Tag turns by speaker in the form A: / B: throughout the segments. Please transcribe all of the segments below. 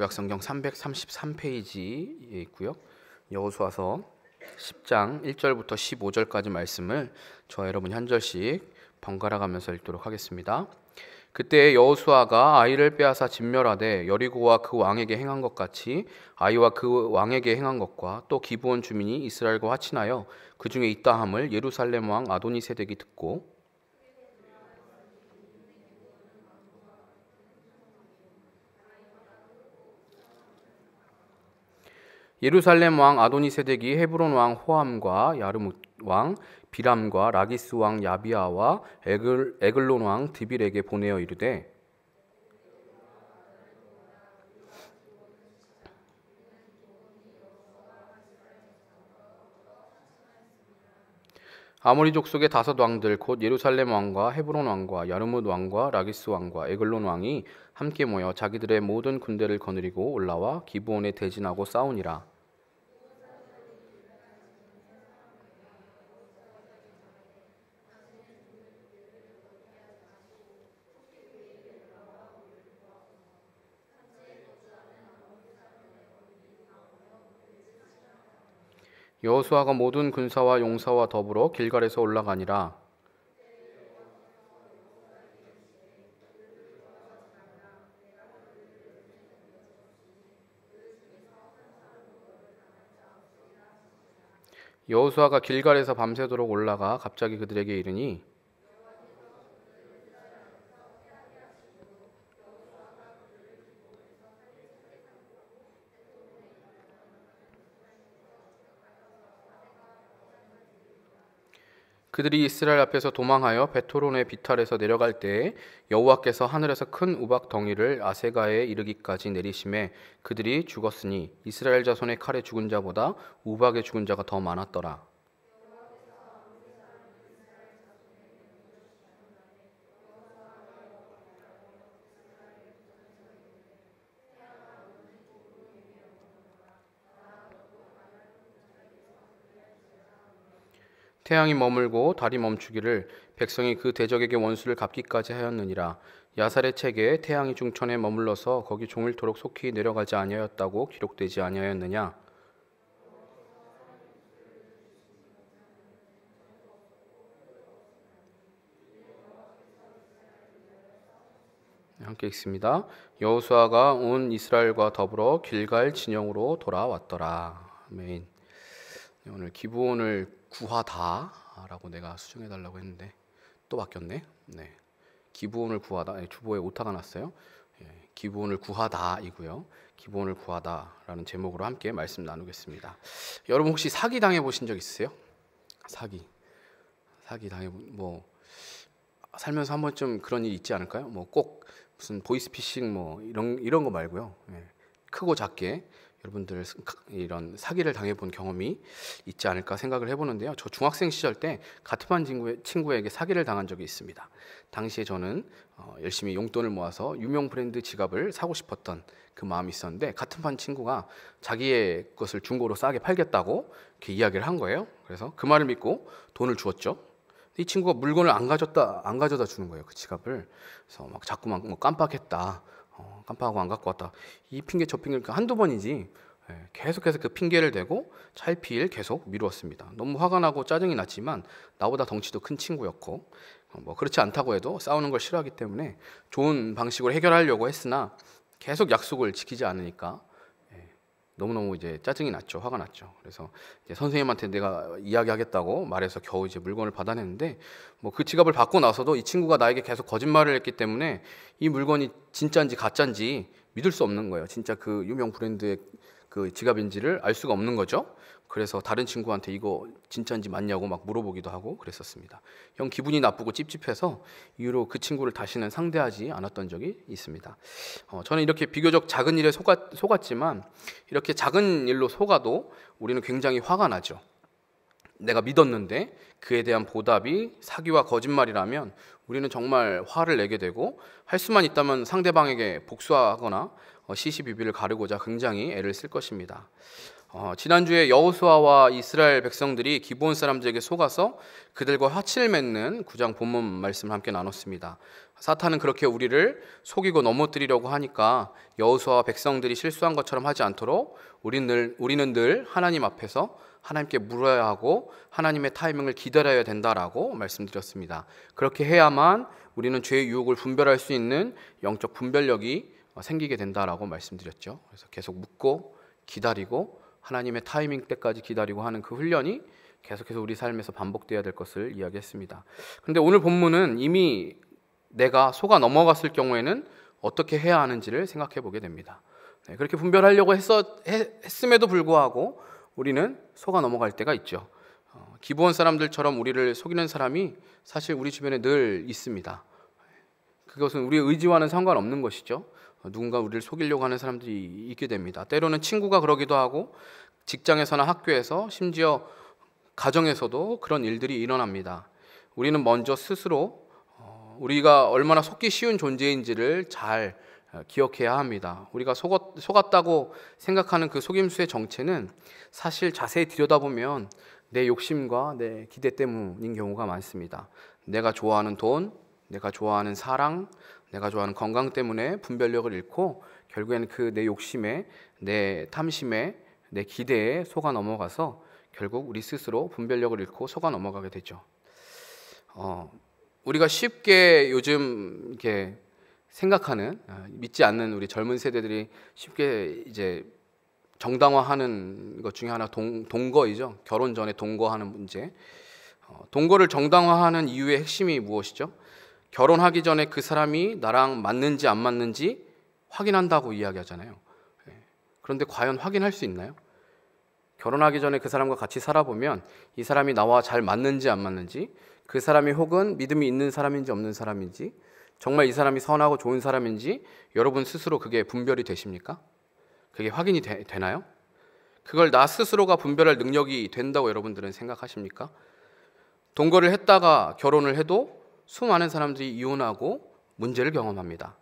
A: 구약성경 333페이지에 있고요. 여호수아서 10장 1절부터 15절까지 말씀을 저와 여러분이 한 절씩 번갈아 가면서 읽도록 하겠습니다. 그때 여호수아가 아이를 빼앗아 진멸하되 여리고와 그 왕에게 행한 것 같이 아이와 그 왕에게 행한 것과 또 기브온 주민이 이스라엘과 화친하여 그 중에 있다함을 예루살렘 왕 아도니세덱이 듣고 예루살렘 왕 아도니세덱이 헤브론 왕 호함과 야르뭇 왕 비람과 라기스 왕 야비아와 에글론 왕 드빌에게 보내어 이르되 아모리 족속의 5 왕들 곧 예루살렘 왕과 헤브론 왕과 야르뭇 왕과 라기스 왕과 에글론 왕이 함께 모여 자기들의 모든 군대를 거느리고 올라와 기브온에 대진하고 싸우니라. 여호수아가 모든 군사와 용사와 더불어 길갈에서 올라가니라. 여호수아가 길갈에서 밤새도록 올라가 갑자기 그들에게 이르니 그들이 이스라엘 앞에서 도망하여 베토론의 비탈에서 내려갈 때에 여호와께서 하늘에서 큰 우박 덩이를 아세가에 이르기까지 내리심에 그들이 죽었으니 이스라엘 자손의 칼에 죽은 자보다 우박에 죽은 자가 더 많았더라. 태양이 머물고 달이 멈추기를 백성이 그 대적에게 원수를 갚기까지 하였느니라. 야살의 책에 태양이 중천에 머물러서 거기 종일토록 속히 내려가지 아니하였다고 기록되지 아니하였느냐. 함께 읽습니다. 여호수아가 온 이스라엘과 더불어 길갈 진영으로 돌아왔더라. 아멘. 오늘 기브온을 구하다라고 내가 수정해 달라고 했는데 또 바뀌었네. 네, 기브온을 구하다. 주보에 오타가 났어요. 기브온을 구하다이고요. 기브온을 구하다라는 제목으로 함께 말씀 나누겠습니다. 여러분 혹시 사기 당해 보신 적 있으세요? 사기 당해 뭐 살면서 한 번쯤 그런 일 있지 않을까요? 뭐 꼭 무슨 보이스피싱 뭐 이런 거 말고요. 크고 작게 여러분들 이런 사기를 당해본 경험이 있지 않을까 생각을 해보는데요. 저 중학생 시절 때 같은 반 친구에게 사기를 당한 적이 있습니다. 당시에 저는 열심히 용돈을 모아서 유명 브랜드 지갑을 사고 싶었던 그 마음이 있었는데 같은 반 친구가 자기의 것을 중고로 싸게 팔겠다고 이렇게 이야기를 한 거예요. 그래서 그 말을 믿고 돈을 주었죠. 이 친구가 물건을 안 가져다 주는 거예요. 그 지갑을. 그래서 막 자꾸만 뭐 깜빡했다. 깜빡하고 안 갖고 왔다. 이 핑계 저 핑계 한두 번이지 계속해서 그 핑계를 대고 차일피일 계속 미루었습니다. 너무 화가 나고 짜증이 났지만 나보다 덩치도 큰 친구였고 뭐 그렇지 않다고 해도 싸우는 걸 싫어하기 때문에 좋은 방식으로 해결하려고 했으나 계속 약속을 지키지 않으니까 너무너무 이제 짜증이 났죠. 화가 났죠. 그래서 이제 선생님한테 내가 이야기하겠다고 말해서 겨우 이제 물건을 받아냈는데 뭐 그 지갑을 받고 나서도 이 친구가 나에게 계속 거짓말을 했기 때문에 이 물건이 진짜인지 가짜인지 믿을 수 없는 거예요. 진짜 그 유명 브랜드의 그 지갑인지를 알 수가 없는 거죠. 그래서 다른 친구한테 이거 진짜인지 맞냐고 막 물어보기도 하고 그랬었습니다. 형 기분이 나쁘고 찝찝해서 이후로 그 친구를 다시는 상대하지 않았던 적이 있습니다. 저는 이렇게 비교적 작은 일에 속았지만 이렇게 작은 일로 속아도 우리는 굉장히 화가 나죠. 내가 믿었는데 그에 대한 보답이 사기와 거짓말이라면 우리는 정말 화를 내게 되고 할 수만 있다면 상대방에게 복수하거나 시시비비를 가르고자 굉장히 애를 쓸 것입니다. 지난주에 여호수아와 이스라엘 백성들이 기브온 사람들에게 속아서 그들과 화친을 맺는 9장 본문 말씀을 함께 나눴습니다. 사탄은 그렇게 우리를 속이고 넘어뜨리려고 하니까 여호수아와 백성들이 실수한 것처럼 하지 않도록 우리는 늘 하나님 앞에서 하나님께 물어야 하고 하나님의 타이밍을 기다려야 된다라고 말씀드렸습니다. 그렇게 해야만 우리는 죄의 유혹을 분별할 수 있는 영적 분별력이 생기게 된다라고 말씀드렸죠. 그래서 계속 묻고 기다리고 하나님의 타이밍 때까지 기다리고 하는 그 훈련이 계속해서 우리 삶에서 반복되어야 될 것을 이야기했습니다. 그런데 오늘 본문은 이미 내가 속아 넘어갔을 경우에는 어떻게 해야 하는지를 생각해 보게 됩니다. 그렇게 분별하려고 했음에도 불구하고 우리는 속아 넘어갈 때가 있죠. 기브온 사람들처럼 우리를 속이는 사람이 사실 우리 주변에 늘 있습니다. 그것은 우리의 의지와는 상관없는 것이죠. 누군가 우리를 속이려고 하는 사람들이 있게 됩니다. 때로는 친구가 그러기도 하고 직장에서나 학교에서 심지어 가정에서도 그런 일들이 일어납니다. 우리는 먼저 스스로 우리가 얼마나 속기 쉬운 존재인지를 잘 기억해야 합니다. 우리가 속았다고 생각하는 그 속임수의 정체는 사실 자세히 들여다보면 내 욕심과 내 기대 때문인 경우가 많습니다. 내가 좋아하는 돈, 내가 좋아하는 사랑, 내가 좋아하는 건강 때문에 분별력을 잃고 결국에는 그 내 욕심에, 내 탐심에, 내 기대에 속아 넘어가서 결국 우리 스스로 분별력을 잃고 속아 넘어가게 되죠. 우리가 쉽게 요즘 이렇게 생각하는 믿지 않는 우리 젊은 세대들이 쉽게 이제 정당화하는 것 중에 하나 동거이죠. 결혼 전에 동거하는 문제. 동거를 정당화하는 이유의 핵심이 무엇이죠? 결혼하기 전에 그 사람이 나랑 맞는지 안 맞는지 확인한다고 이야기하잖아요. 그런데 과연 확인할 수 있나요? 결혼하기 전에 그 사람과 같이 살아보면 이 사람이 나와 잘 맞는지 안 맞는지, 그 사람이 혹은 믿음이 있는 사람인지 없는 사람인지, 정말 이 사람이 선하고 좋은 사람인지 여러분 스스로 그게 분별이 되십니까? 그게 확인이 되나요? 그걸 나 스스로가 분별할 능력이 된다고 여러분들은 생각하십니까? 동거를 했다가 결혼을 해도 수많은 사람들이 이혼하고 문제를 경험합니다.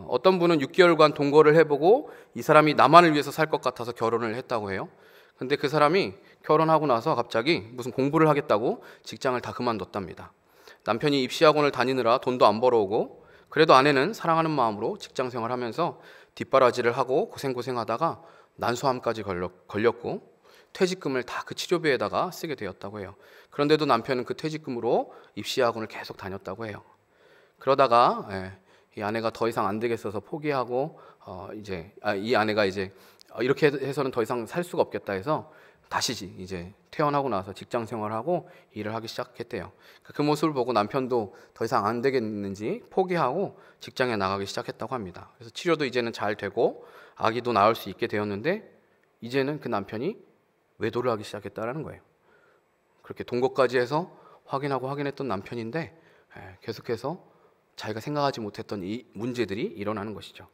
A: 어떤 분은 6개월간 동거를 해보고 이 사람이 나만을 위해서 살 것 같아서 결혼을 했다고 해요. 근데 그 사람이 결혼하고 나서 갑자기 무슨 공부를 하겠다고 직장을 다 그만뒀답니다. 남편이 입시학원을 다니느라 돈도 안 벌어오고 그래도 아내는 사랑하는 마음으로 직장 생활하면서 뒷바라지를 하고 고생하다가 난소암까지 걸렸고 퇴직금을 다 그 치료비에다가 쓰게 되었다고 해요. 그런데도 남편은 그 퇴직금으로 입시학원을 계속 다녔다고 해요. 그러다가 이 아내가 더 이상 안 되겠어서 포기하고 이 아내가 이제 이렇게 해서는 더 이상 살 수가 없겠다 해서 다시 이제 퇴원하고 나서 직장 생활하고 일을 하기 시작했대요. 그 모습을 보고 남편도 더 이상 안 되겠는지 포기하고 직장에 나가기 시작했다고 합니다. 그래서 치료도 이제는 잘 되고 아기도 낳을 수 있게 되었는데 이제는 그 남편이 외도를 하기 시작했다라는 거예요. 그렇게 동거까지 해서 확인했던 남편인데 계속해서 자기가 생각하지 못했던 이 문제들이 일어나는 것이죠.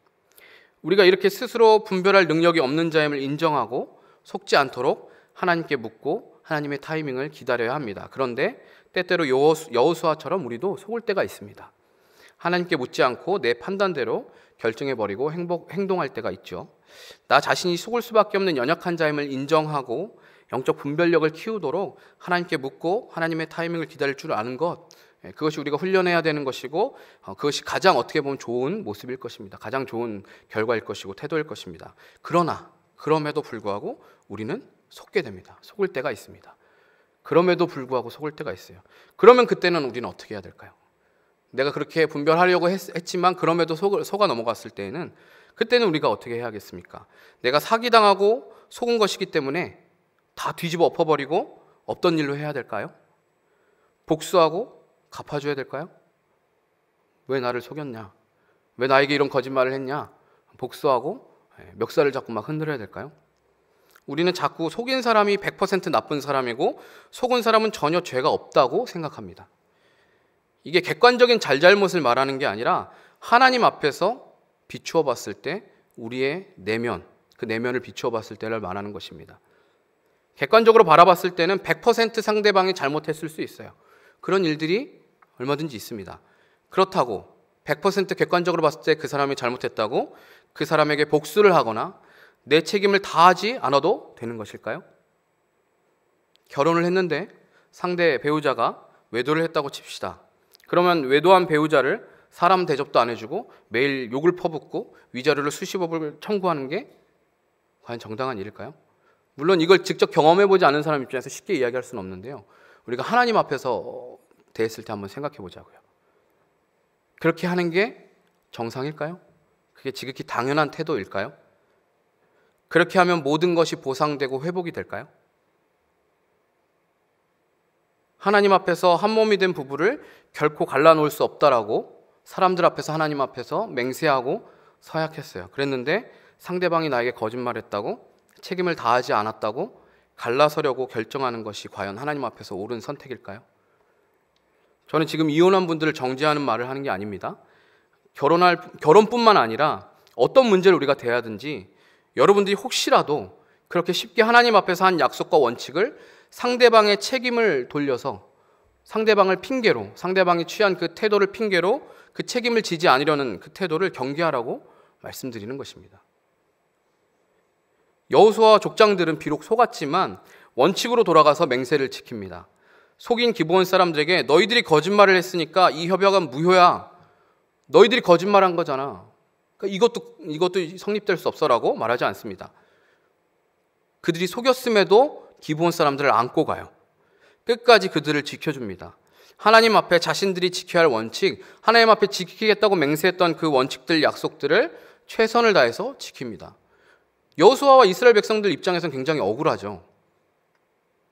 A: 우리가 이렇게 스스로 분별할 능력이 없는 자임을 인정하고 속지 않도록 하나님께 묻고 하나님의 타이밍을 기다려야 합니다. 그런데 때때로 여호수아처럼 우리도 속을 때가 있습니다. 하나님께 묻지 않고 내 판단대로 결정해버리고 행동할 때가 있죠. 나 자신이 속을 수밖에 없는 연약한 자임을 인정하고 영적 분별력을 키우도록 하나님께 묻고 하나님의 타이밍을 기다릴 줄 아는 것, 그것이 우리가 훈련해야 되는 것이고 그것이 가장 어떻게 보면 좋은 모습일 것입니다. 가장 좋은 결과일 것이고 태도일 것입니다. 그러나 그럼에도 불구하고 우리는 속게 됩니다. 속을 때가 있습니다. 그럼에도 불구하고 속을 때가 있어요. 그러면 그때는 우리는 어떻게 해야 될까요? 내가 그렇게 분별하려고 했지만 그럼에도 속아 넘어갔을 때에는 그때는 우리가 어떻게 해야겠습니까? 내가 사기당하고 속은 것이기 때문에 다 뒤집어 엎어버리고 없던 일로 해야 될까요? 복수하고 갚아줘야 될까요? 왜 나를 속였냐? 왜 나에게 이런 거짓말을 했냐? 복수하고 멱살을 잡고 막 흔들어야 될까요? 우리는 자꾸 속인 사람이 100% 나쁜 사람이고 속은 사람은 전혀 죄가 없다고 생각합니다. 이게 객관적인 잘잘못을 말하는 게 아니라 하나님 앞에서 비추어 봤을 때 우리의 내면, 그 내면을 비추어 봤을 때를 말하는 것입니다. 객관적으로 바라봤을 때는 100% 상대방이 잘못했을 수 있어요. 그런 일들이 얼마든지 있습니다. 그렇다고 100% 객관적으로 봤을 때 그 사람이 잘못했다고 그 사람에게 복수를 하거나 내 책임을 다하지 않아도 되는 것일까요? 결혼을 했는데 상대 배우자가 외도를 했다고 칩시다. 그러면 외도한 배우자를 사람 대접도 안 해주고 매일 욕을 퍼붓고 위자료를 수십억을 청구하는 게 과연 정당한 일일까요? 물론 이걸 직접 경험해보지 않은 사람 입장에서 쉽게 이야기할 수는 없는데요. 우리가 하나님 앞에서 대했을 때 한번 생각해 보자고요. 그렇게 하는 게 정상일까요? 그게 지극히 당연한 태도일까요? 그렇게 하면 모든 것이 보상되고 회복이 될까요? 하나님 앞에서 한 몸이 된 부부를 결코 갈라놓을 수 없다라고 사람들 앞에서 하나님 앞에서 맹세하고 서약했어요. 그랬는데 상대방이 나에게 거짓말했다고, 책임을 다하지 않았다고 갈라서려고 결정하는 것이 과연 하나님 앞에서 옳은 선택일까요? 저는 지금 이혼한 분들을 정죄하는 말을 하는 게 아닙니다. 결혼뿐만 아니라 어떤 문제를 우리가 대하든지 여러분들이 혹시라도 그렇게 쉽게 하나님 앞에서 한 약속과 원칙을 상대방의 책임을 돌려서 상대방을 핑계로, 상대방이 취한 그 태도를 핑계로 그 책임을 지지 않으려는 그 태도를 경계하라고 말씀드리는 것입니다. 여호수아와 족장들은 비록 속았지만 원칙으로 돌아가서 맹세를 지킵니다. 속인 기브온 사람들에게 너희들이 거짓말을 했으니까 이 협약은 무효야. 너희들이 거짓말한 거잖아. 그러니까 이것도 성립될 수 없어라고 말하지 않습니다. 그들이 속였음에도 기브온 사람들을 안고 가요. 끝까지 그들을 지켜줍니다. 하나님 앞에 자신들이 지켜야 할 원칙, 하나님 앞에 지키겠다고 맹세했던 그 원칙들, 약속들을 최선을 다해서 지킵니다. 여호수아와 이스라엘 백성들 입장에서는 굉장히 억울하죠.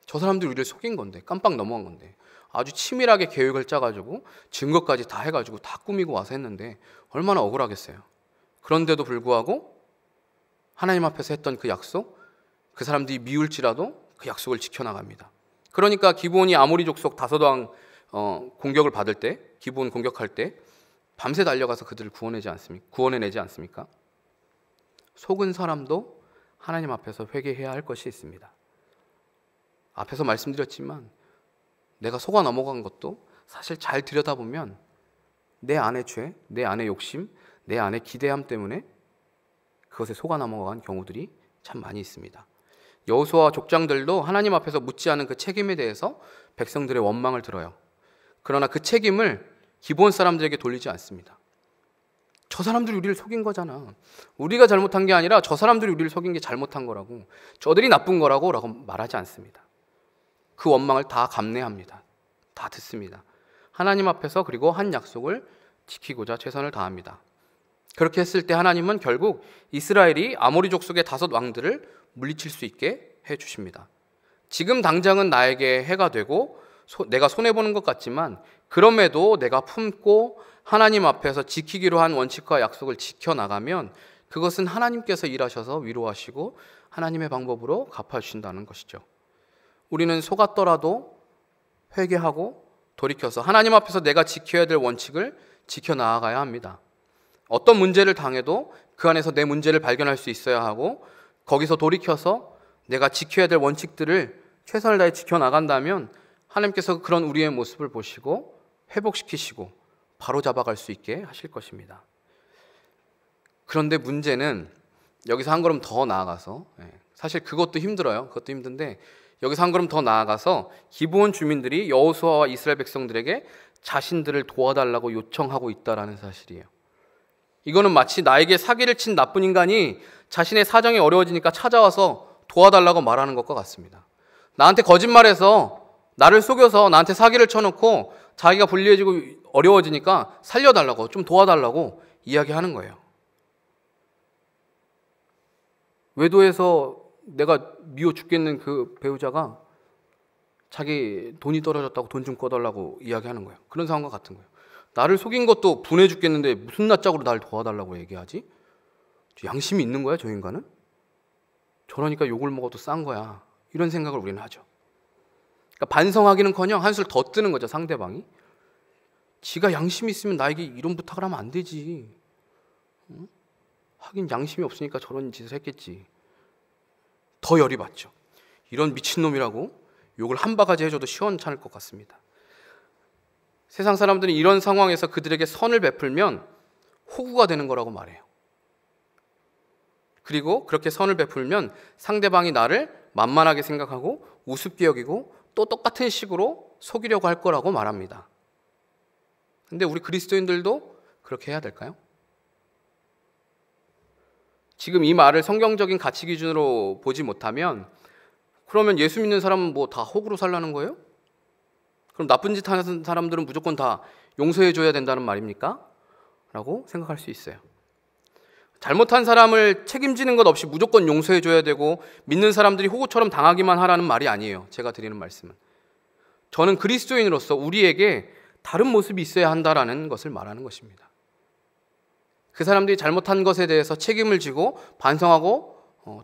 A: 저 사람들이 우리를 속인 건데, 깜빡 넘어간 건데, 아주 치밀하게 계획을 짜가지고 증거까지 다 해가지고 다 꾸미고 와서 했는데 얼마나 억울하겠어요. 그런데도 불구하고 하나님 앞에서 했던 그 약속, 그 사람들이 미울지라도 그 약속을 지켜나갑니다. 그러니까 기브온이 아모리 족속 다섯왕 공격을 받을 때, 기브온 공격할 때 밤새 달려가서 그들을 구원해내지 않습니까? 속은 사람도 하나님 앞에서 회개해야 할 것이 있습니다. 앞에서 말씀드렸지만 내가 속아 넘어간 것도 사실 잘 들여다보면 내 안의 죄, 내 안의 욕심, 내 안의 기대함 때문에 그것에 속아 넘어간 경우들이 참 많이 있습니다. 여호수아와 족장들도 하나님 앞에서 묻지 않은 그 책임에 대해서 백성들의 원망을 들어요. 그러나 그 책임을 기브온 사람들에게 돌리지 않습니다. 저 사람들이 우리를 속인 거잖아. 우리가 잘못한 게 아니라 저 사람들이 우리를 속인 게 잘못한 거라고, 저들이 나쁜 거라고 라고 말하지 않습니다. 그 원망을 다 감내합니다. 다 듣습니다. 하나님 앞에서 그리고 한 약속을 지키고자 최선을 다합니다. 그렇게 했을 때 하나님은 결국 이스라엘이 아모리 족속의 다섯 왕들을 물리칠 수 있게 해주십니다. 지금 당장은 나에게 해가 되고 내가 손해보는 것 같지만 그럼에도 내가 품고 하나님 앞에서 지키기로 한 원칙과 약속을 지켜나가면 그것은 하나님께서 일하셔서 위로하시고 하나님의 방법으로 갚아주신다는 것이죠. 우리는 속았더라도 회개하고 돌이켜서 하나님 앞에서 내가 지켜야 될 원칙을 지켜나가야 합니다. 어떤 문제를 당해도 그 안에서 내 문제를 발견할 수 있어야 하고 거기서 돌이켜서 내가 지켜야 될 원칙들을 최선을 다해 지켜나간다면 하나님께서 그런 우리의 모습을 보시고 회복시키시고 바로잡아갈 수 있게 하실 것입니다. 그런데 문제는 여기서 한 걸음 더 나아가서, 사실 그것도 힘들어요. 그것도 힘든데 여기서 한 걸음 더 나아가서 기브온 주민들이 여호수아와 이스라엘 백성들에게 자신들을 도와달라고 요청하고 있다는 사실이에요. 이거는 마치 나에게 사기를 친 나쁜 인간이 자신의 사정이 어려워지니까 찾아와서 도와달라고 말하는 것과 같습니다. 나한테 거짓말해서 나를 속여서 나한테 사기를 쳐놓고 자기가 불리해지고 어려워지니까 살려달라고, 좀 도와달라고 이야기하는 거예요. 외도에서 내가 미워 죽겠는 그 배우자가 자기 돈이 떨어졌다고 돈 좀 꺼달라고 이야기하는 거예요. 그런 상황과 같은 거예요. 나를 속인 것도 분해 죽겠는데 무슨 낯짝으로 나를 도와달라고 얘기하지? 양심이 있는 거야, 저 인간은? 저러니까 욕을 먹어도 싼 거야. 이런 생각을 우리는 하죠. 그러니까 반성하기는커녕 한술 더 뜨는 거죠, 상대방이. 지가 양심이 있으면 나에게 이런 부탁을 하면 안 되지. 응? 하긴 양심이 없으니까 저런 짓을 했겠지. 더 열이 받죠. 이런 미친놈이라고 욕을 한 바가지 해줘도 시원찮을 것 같습니다. 세상 사람들은 이런 상황에서 그들에게 선을 베풀면 호구가 되는 거라고 말해요. 그리고 그렇게 선을 베풀면 상대방이 나를 만만하게 생각하고 우습게 여기고 또 똑같은 식으로 속이려고 할 거라고 말합니다. 근데 우리 그리스도인들도 그렇게 해야 될까요? 지금 이 말을 성경적인 가치 기준으로 보지 못하면 그러면 예수 믿는 사람은 뭐 다 호구로 살라는 거예요? 그럼 나쁜 짓 하는 사람들은 무조건 다 용서해 줘야 된다는 말입니까? 라고 생각할 수 있어요. 잘못한 사람을 책임지는 것 없이 무조건 용서해 줘야 되고 믿는 사람들이 호구처럼 당하기만 하라는 말이 아니에요. 제가 드리는 말씀은. 저는 그리스도인으로서 우리에게 다른 모습이 있어야 한다라는 것을 말하는 것입니다. 그 사람들이 잘못한 것에 대해서 책임을 지고 반성하고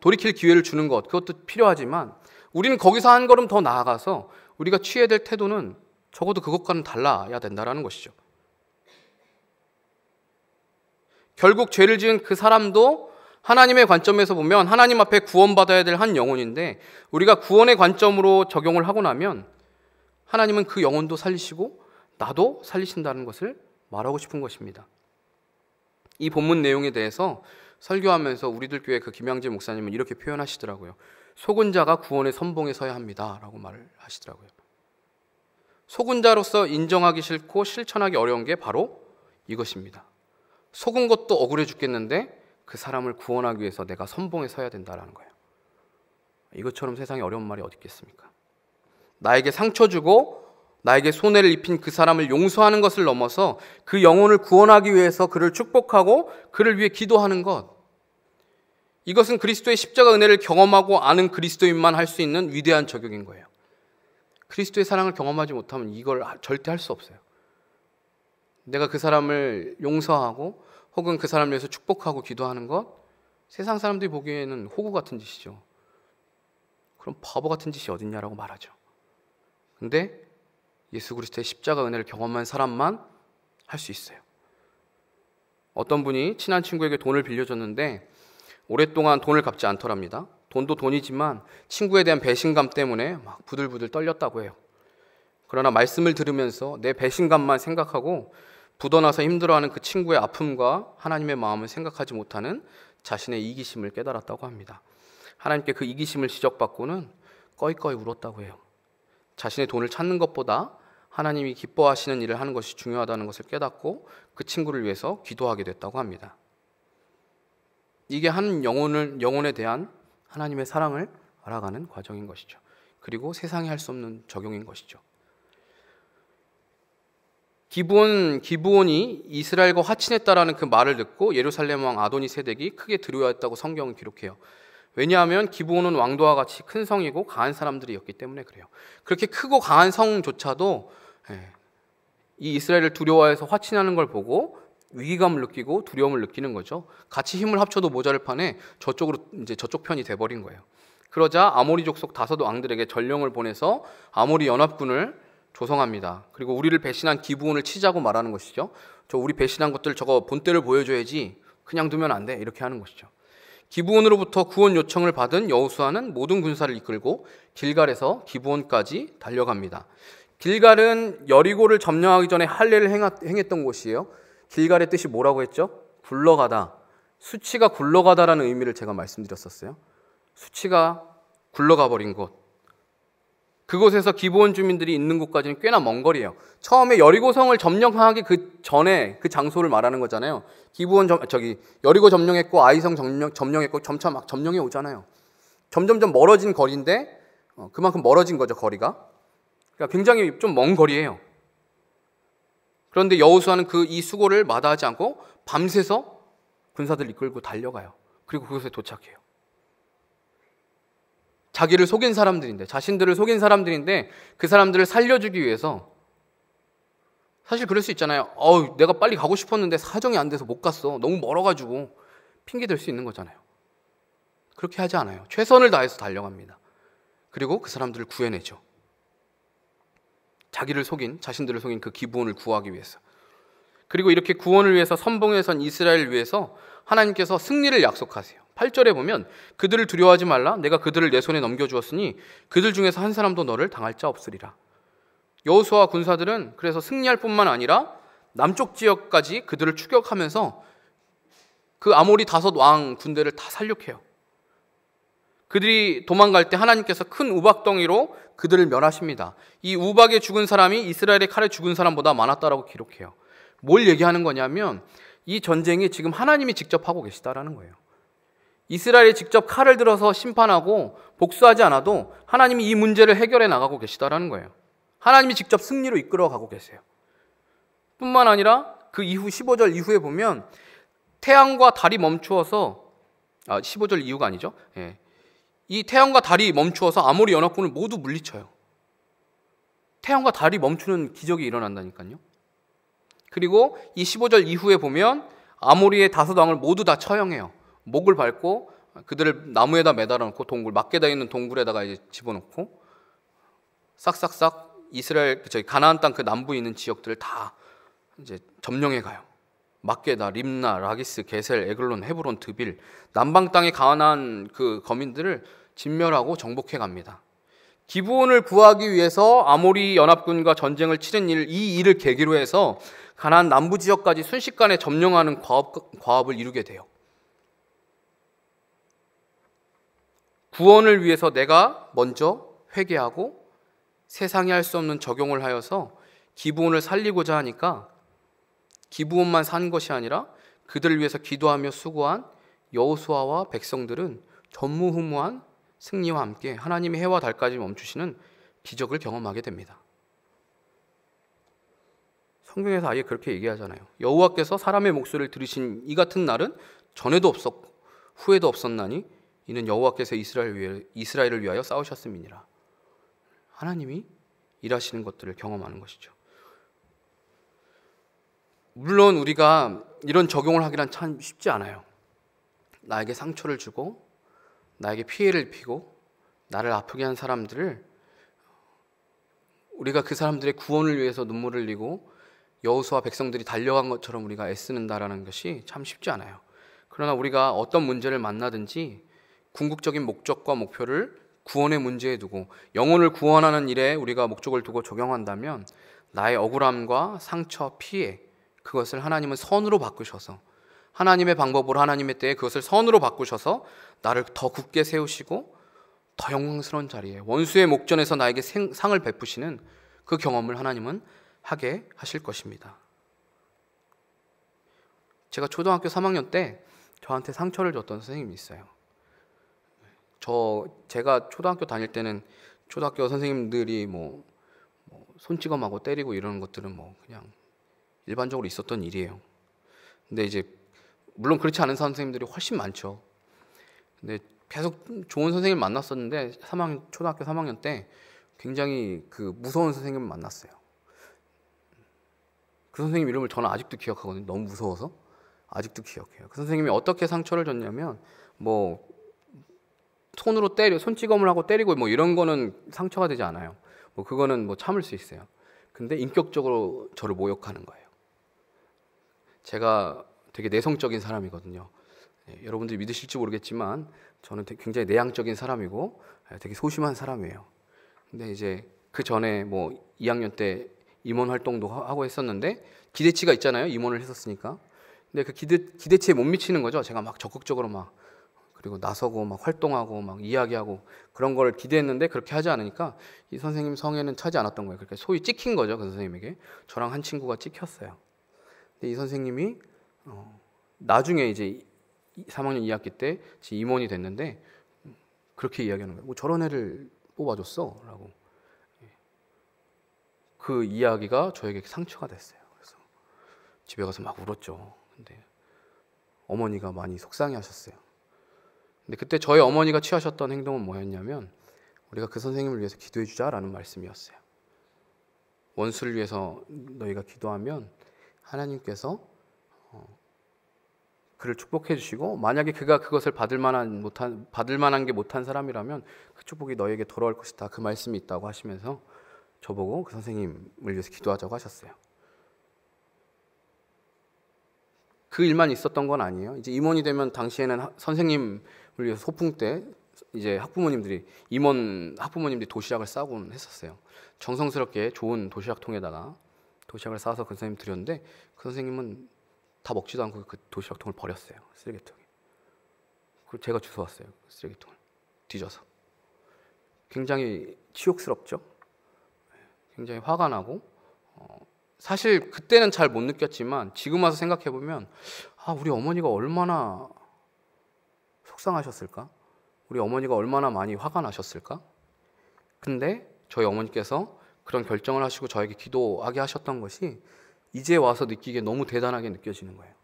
A: 돌이킬 기회를 주는 것, 그것도 필요하지만 우리는 거기서 한 걸음 더 나아가서 우리가 취해야 될 태도는 적어도 그것과는 달라야 된다는 것이죠. 결국 죄를 지은 그 사람도 하나님의 관점에서 보면 하나님 앞에 구원받아야 될 한 영혼인데 우리가 구원의 관점으로 적용을 하고 나면 하나님은 그 영혼도 살리시고 나도 살리신다는 것을 말하고 싶은 것입니다. 이 본문 내용에 대해서 설교하면서 우리들 교회 그 김양재 목사님은 이렇게 표현하시더라고요. 속은 자가 구원의 선봉에 서야 합니다 라고 말을 하시더라고요. 속은 자로서 인정하기 싫고 실천하기 어려운 게 바로 이것입니다. 속은 것도 억울해 죽겠는데 그 사람을 구원하기 위해서 내가 선봉에 서야 된다는 거예요. 이것처럼 세상에 어려운 말이 어디 있겠습니까? 나에게 상처 주고 나에게 손해를 입힌 그 사람을 용서하는 것을 넘어서 그 영혼을 구원하기 위해서 그를 축복하고 그를 위해 기도하는 것, 이것은 그리스도의 십자가 은혜를 경험하고 아는 그리스도인만 할 수 있는 위대한 적용인 거예요. 그리스도의 사랑을 경험하지 못하면 이걸 절대 할 수 없어요. 내가 그 사람을 용서하고 혹은 그 사람을 위해서 축복하고 기도하는 것, 세상 사람들이 보기에는 호구 같은 짓이죠. 그럼 바보 같은 짓이 어딨냐라고 말하죠. 근데 예수 그리스도의 십자가 은혜를 경험한 사람만 할 수 있어요. 어떤 분이 친한 친구에게 돈을 빌려줬는데 오랫동안 돈을 갚지 않더랍니다. 돈도 돈이지만 친구에 대한 배신감 때문에 막 부들부들 떨렸다고 해요. 그러나 말씀을 들으면서 내 배신감만 생각하고 굳어나서 힘들어하는 그 친구의 아픔과 하나님의 마음을 생각하지 못하는 자신의 이기심을 깨달았다고 합니다. 하나님께 그 이기심을 지적받고는 꺼이꺼이 울었다고 해요. 자신의 돈을 찾는 것보다 하나님이 기뻐하시는 일을 하는 것이 중요하다는 것을 깨닫고 그 친구를 위해서 기도하게 됐다고 합니다. 이게 한 영혼에 대한 하나님의 사랑을 알아가는 과정인 것이죠. 그리고 세상이 할 수 없는 적용인 것이죠. 기브온이 이스라엘과 화친했다라는 그 말을 듣고 예루살렘 왕 아도니 세덱이 크게 두려워했다고 성경은 기록해요. 왜냐하면 기브온은 왕도와 같이 큰 성이고 강한 사람들이었기 때문에 그래요. 그렇게 크고 강한 성조차도 이 이스라엘을 두려워해서 화친하는 걸 보고 위기감을 느끼고 두려움을 느끼는 거죠. 같이 힘을 합쳐도 모자를 판에 저쪽 편이 돼버린 거예요. 그러자 아모리 족속 다섯 왕들에게 전령을 보내서 아모리 연합군을 조성합니다. 그리고 우리를 배신한 기브온을 치자고 말하는 것이죠. 우리 배신한 것들 저거 본때를 보여줘야지 그냥 두면 안 돼, 이렇게 하는 것이죠. 기브온으로부터 구원 요청을 받은 여호수아는 모든 군사를 이끌고 길갈에서 기브온까지 달려갑니다. 길갈은 여리고를 점령하기 전에 할례를 행했던 곳이에요. 길갈의 뜻이 뭐라고 했죠? 굴러가다. 수치가 굴러가다라는 의미를 제가 말씀드렸었어요. 수치가 굴러가 버린 곳. 그곳에서 기브온 주민들이 있는 곳까지는 꽤나 먼 거리예요. 처음에 여리고성을 점령하기 그 전에 그 장소를 말하는 거잖아요. 여리고 점령했고 아이성 점령했고 점차 막 점령해 오잖아요. 점점점 멀어진 거리인데 그만큼 멀어진 거죠, 거리가. 그러니까 굉장히 좀 먼 거리예요. 그런데 여호수아는 이 수고를 마다하지 않고 밤새서 군사들 이끌고 달려가요. 그리고 그곳에 도착해요. 자기를 속인 사람들인데, 자신들을 속인 사람들인데 그 사람들을 살려주기 위해서, 사실 그럴 수 있잖아요. 내가 빨리 가고 싶었는데 사정이 안 돼서 못 갔어. 너무 멀어가지고. 핑계 댈 수 있는 거잖아요. 그렇게 하지 않아요. 최선을 다해서 달려갑니다. 그리고 그 사람들을 구해내죠. 자신들을 속인 그 기브온을 구하기 위해서. 그리고 이렇게 구원을 위해서 선봉에 선 이스라엘을 위해서 하나님께서 승리를 약속하세요. 8절에 보면 그들을 두려워하지 말라. 내가 그들을 내 손에 넘겨주었으니 그들 중에서 한 사람도 너를 당할 자 없으리라. 여호수아와 군사들은 그래서 승리할 뿐만 아니라 남쪽 지역까지 그들을 추격하면서 그 아모리 5 왕 군대를 다 살육해요. 그들이 도망갈 때 하나님께서 큰 우박덩이로 그들을 멸하십니다. 이 우박에 죽은 사람이 이스라엘의 칼에 죽은 사람보다 많았다라고 기록해요. 뭘 얘기하는 거냐면 이 전쟁이 지금 하나님이 직접 하고 계시다라는 거예요. 이스라엘이 직접 칼을 들어서 심판하고 복수하지 않아도 하나님이 이 문제를 해결해 나가고 계시다라는 거예요. 하나님이 직접 승리로 이끌어가고 계세요. 뿐만 아니라 그 이후 15절 이후에 보면 태양과 달이 멈추어서 15절 이후가 아니죠. 예. 이 태양과 달이 멈추어서 아모리 연합군을 모두 물리쳐요. 태양과 달이 멈추는 기적이 일어난다니까요. 그리고 이 15절 이후에 보면 아모리의 5 왕을 모두 다 처형해요. 목을 밟고 그들을 나무에다 매달아 놓고 막게다 있는 동굴에다가 이제 집어넣고 싹싹싹 이스라엘 가나안 땅 그 남부에 있는 지역들을 다 이제 점령해 가요. 막게다, 림나, 라기스, 게셀, 에글론, 헤브론, 드빌 남방 땅에 가나안 그 거민들을 진멸하고 정복해 갑니다. 기브온을 구하기 위해서 아모리 연합군과 전쟁을 치른 이 일을 계기로 해서 가나안 남부 지역까지 순식간에 점령하는 과업을 이루게 돼요. 구원을 위해서 내가 먼저 회개하고 세상이 할 수 없는 적용을 하여서 기브온을 살리고자 하니까 기브온만 산 것이 아니라 그들을 위해서 기도하며 수고한 여호수아와 백성들은 전무후무한 승리와 함께 하나님의 해와 달까지 멈추시는 기적을 경험하게 됩니다. 성경에서 아예 그렇게 얘기하잖아요. 여호와께서 사람의 목소리를 들으신 이 같은 날은 전에도 없었고 후에도 없었나니 이는 여호와께서 이스라엘을 위하여 싸우셨음이니라. 하나님이 일하시는 것들을 경험하는 것이죠. 물론 우리가 이런 적용을 하기란 참 쉽지 않아요. 나에게 상처를 주고 나에게 피해를 입히고 나를 아프게 한 사람들을 우리가 그 사람들의 구원을 위해서 눈물을 흘리고 여호수아 백성들이 달려간 것처럼 우리가 애쓰는다라는 것이 참 쉽지 않아요. 그러나 우리가 어떤 문제를 만나든지 궁극적인 목적과 목표를 구원의 문제에 두고 영혼을 구원하는 일에 우리가 목적을 두고 적용한다면 나의 억울함과 상처, 피해 그것을 하나님은 선으로 바꾸셔서 하나님의 방법으로 하나님의 때에 그것을 선으로 바꾸셔서 나를 더 굳게 세우시고 더 영광스러운 자리에 원수의 목전에서 나에게 상을 베푸시는 그 경험을 하나님은 하게 하실 것입니다. 제가 초등학교 3학년 때 저한테 상처를 줬던 선생님이 있어요. 제가 초등학교 다닐 때는 초등학교 선생님들이 손찌검하고 때리고 이러는 것들은 그냥 일반적으로 있었던 일이에요. 근데 이제 물론 그렇지 않은 선생님들이 훨씬 많죠. 근데 계속 좋은 선생님 만났었는데 초등학교 3학년 때 굉장히 그 무서운 선생님을 만났어요. 그 선생님 이름을 저는 아직도 기억하거든요. 너무 무서워서 아직도 기억해요. 그 선생님이 어떻게 상처를 줬냐면 손으로 손찌검을 하고 때리고 이런 거는 상처가 되지 않아요. 그거는 참을 수 있어요. 근데 인격적으로 저를 모욕하는 거예요. 제가 되게 내성적인 사람이거든요. 여러분들이 믿으실지 모르겠지만 저는 굉장히 내향적인 사람이고 되게 소심한 사람이에요. 근데 이제 그 전에 2학년 때 임원 활동도 하고 했었는데 기대치가 있잖아요. 임원을 했었으니까. 근데 그 기대치에 못 미치는 거죠. 제가 적극적으로 그리고 나서고 활동하고 이야기하고 그런 걸 기대했는데 그렇게 하지 않으니까 이 선생님 성에는 차지 않았던 거예요. 그러니까 소위 찍힌 거죠. 그 선생님에게. 저랑 한 친구가 찍혔어요. 근데 이 선생님이 나중에 이제 3학년 2학기 때 제 임원이 됐는데 그렇게 이야기하는 거예요. 저런 애를 뽑아줬어 라고. 그 이야기가 저에게 상처가 됐어요. 그래서 집에 가서 막 울었죠. 근데 어머니가 많이 속상해 하셨어요. 근데 그때 저희 어머니가 취하셨던 행동은 뭐였냐면 우리가 그 선생님을 위해서 기도해 주자라는 말씀이었어요. 원수를 위해서 너희가 기도하면 하나님께서 그를 축복해 주시고 만약에 그가 그것을 받을 만한 게 못한 사람이라면 그 축복이 너에게 돌아올 것이다. 그 말씀이 있다고 하시면서 저보고 그 선생님을 위해서 기도하자고 하셨어요. 그 일만 있었던 건 아니에요. 이제 임원이 되면 당시에는 선생님을 위해서 소풍 때 이제 학부모님들이 도시락을 싸곤 했었어요. 정성스럽게 좋은 도시락통에다가 도시락을 싸서 그 선생님 드렸는데 그 선생님은 다 먹지도 않고 그 도시락통을 버렸어요. 쓰레기통에. 그리고 제가 주워왔어요. 쓰레기통을 뒤져서. 굉장히 치욕스럽죠. 굉장히 화가 나고 사실 그때는 잘 못 느꼈지만 지금 와서 생각해보면 우리 어머니가 얼마나 속상하셨을까? 우리 어머니가 얼마나 많이 화가 나셨을까? 근데 저희 어머니께서 그런 결정을 하시고 저에게 기도하게 하셨던 것이 이제 와서 느끼기에 너무 대단하게 느껴지는 거예요.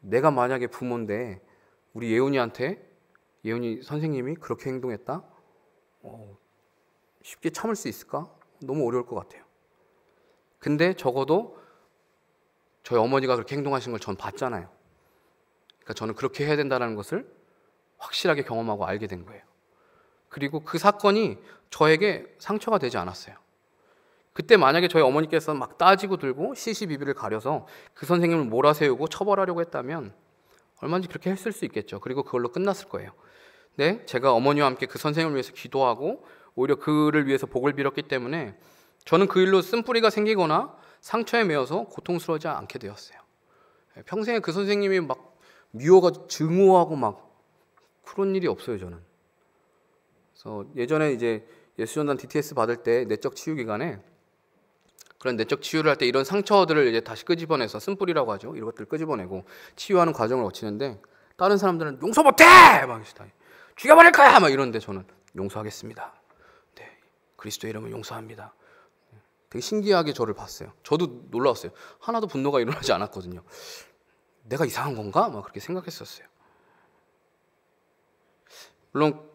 A: 내가 만약에 부모인데 우리 예훈이 선생님이 그렇게 행동했다? 쉽게 참을 수 있을까? 너무 어려울 것 같아요. 근데 적어도 저희 어머니가 그렇게 행동하신 걸 전 봤잖아요. 그러니까 저는 그렇게 해야 된다는 것을 확실하게 경험하고 알게 된 거예요. 그리고 그 사건이 저에게 상처가 되지 않았어요. 그때 만약에 저희 어머니께서 막 따지고 들고 시시비비를 가려서 그 선생님을 몰아세우고 처벌하려고 했다면 얼마든지 그렇게 했을 수 있겠죠. 그리고 그걸로 끝났을 거예요. 네, 제가 어머니와 함께 그 선생님을 위해서 기도하고 오히려 그를 위해서 복을 빌었기 때문에 저는 그 일로 쓴뿌리가 생기거나 상처에 매여서 고통스러워하지 않게 되었어요. 평생에 그 선생님이 막 미워가 증오하고 막 그런 일이 없어요, 저는. 그래서 예전에 이제 예수전단 DTS 받을 때 내적 치유 기간에 그런 내적 치유를 할 때 이런 상처들을 이제 다시 끄집어내서 쓴뿌리라고 하죠. 이런 것들을 끄집어내고 치유하는 과정을 거치는데 다른 사람들은 용서 못해! 막 죽여버릴 거야! 막 이러는데 저는 용서하겠습니다. 네, 그리스도의 이름을 용서합니다. 되게 신기하게 저를 봤어요. 저도 놀라웠어요. 하나도 분노가 일어나지 않았거든요. 내가 이상한 건가? 막 그렇게 생각했었어요. 물론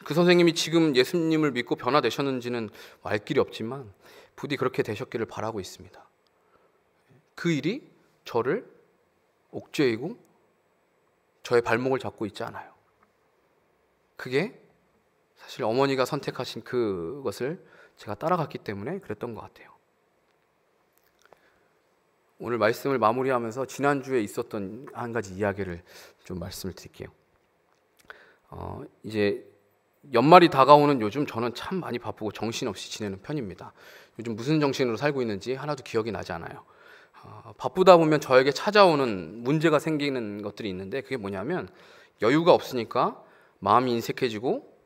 A: 그 선생님이 지금 예수님을 믿고 변화되셨는지는 알 길이 없지만 부디 그렇게 되셨기를 바라고 있습니다. 그 일이 저를 옥죄이고 저의 발목을 잡고 있지 않아요. 그게 사실 어머니가 선택하신 그것을 제가 따라갔기 때문에 그랬던 것 같아요. 오늘 말씀을 마무리하면서 지난주에 있었던 한 가지 이야기를 좀 말씀을 드릴게요. 이제 연말이 다가오는 요즘 저는 참 많이 바쁘고 정신없이 지내는 편입니다. 요즘 무슨 정신으로 살고 있는지 하나도 기억이 나지 않아요. 바쁘다 보면 저에게 찾아오는 문제가 생기는 것들이 있는데 그게 뭐냐면 여유가 없으니까 마음이 인색해지고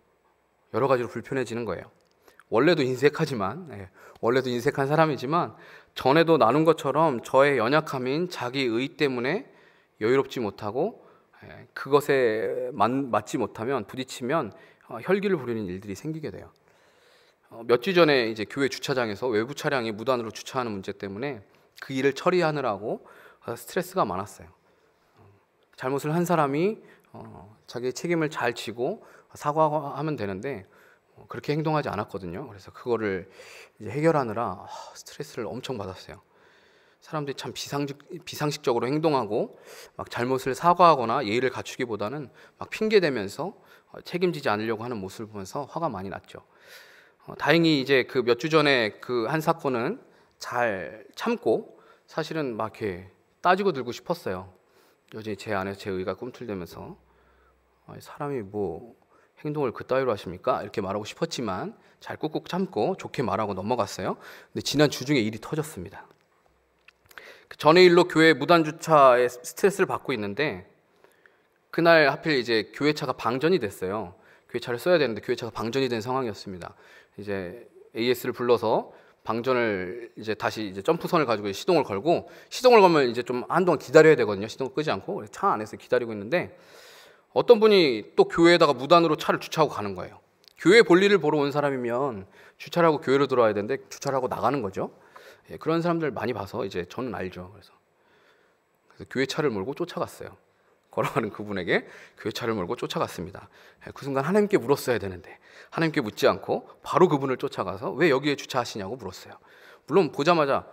A: 여러 가지로 불편해지는 거예요. 원래도 인색한 사람이지만 전에도 나눈 것처럼 저의 연약함인 자기의 때문에 여유롭지 못하고 그것에 맞지 못하면 부딪히면 혈기를 부리는 일들이 생기게 돼요. 몇 주 전에 이제 교회 주차장에서 외부 차량이 무단으로 주차하는 문제 때문에 그 일을 처리하느라고 스트레스가 많았어요. 잘못을 한 사람이 자기의 책임을 잘 지고 사과하면 되는데 그렇게 행동하지 않았거든요. 그래서 그거를 이제 해결하느라 스트레스를 엄청 받았어요. 사람들이 참 비상식적으로 행동하고 막 잘못을 사과하거나 예의를 갖추기보다는 막 핑계대면서 책임지지 않으려고 하는 모습을 보면서 화가 많이 났죠. 다행히 이제 그 몇 주 전에 그 한 사건은 잘 참고 사실은 막 이렇게 따지고 들고 싶었어요. 여전히 제 안에서 제 의가 꿈틀대면서 사람이 뭐 행동을 그따위로 하십니까? 이렇게 말하고 싶었지만 잘 꾹꾹 참고 좋게 말하고 넘어갔어요. 근데 지난 주중에 일이 터졌습니다. 전의 일로 교회 무단 주차에 스트레스를 받고 있는데 그날 하필 이제 교회차가 방전이 됐어요. 교회차를 써야 되는데 교회차가 방전이 된 상황이었습니다. 이제 AS를 불러서 방전을 이제 다시 이제 점프선을 가지고 시동을 걸면 이제 좀 한동안 기다려야 되거든요. 시동을 끄지 않고 차 안에서 기다리고 있는데 어떤 분이 또 교회에다가 무단으로 차를 주차하고 가는 거예요. 교회 볼일을 보러 온 사람이면 주차를 하고 교회로 들어와야 되는데 주차를 하고 나가는 거죠. 그런 사람들 많이 봐서 이제 저는 알죠. 그래서 교회 차를 몰고 쫓아갔어요. 걸어가는 그분에게 교회 차를 몰고 쫓아갔습니다. 그 순간 하나님께 물었어야 되는데 하나님께 묻지 않고 바로 그분을 쫓아가서 왜 여기에 주차하시냐고 물었어요. 물론 보자마자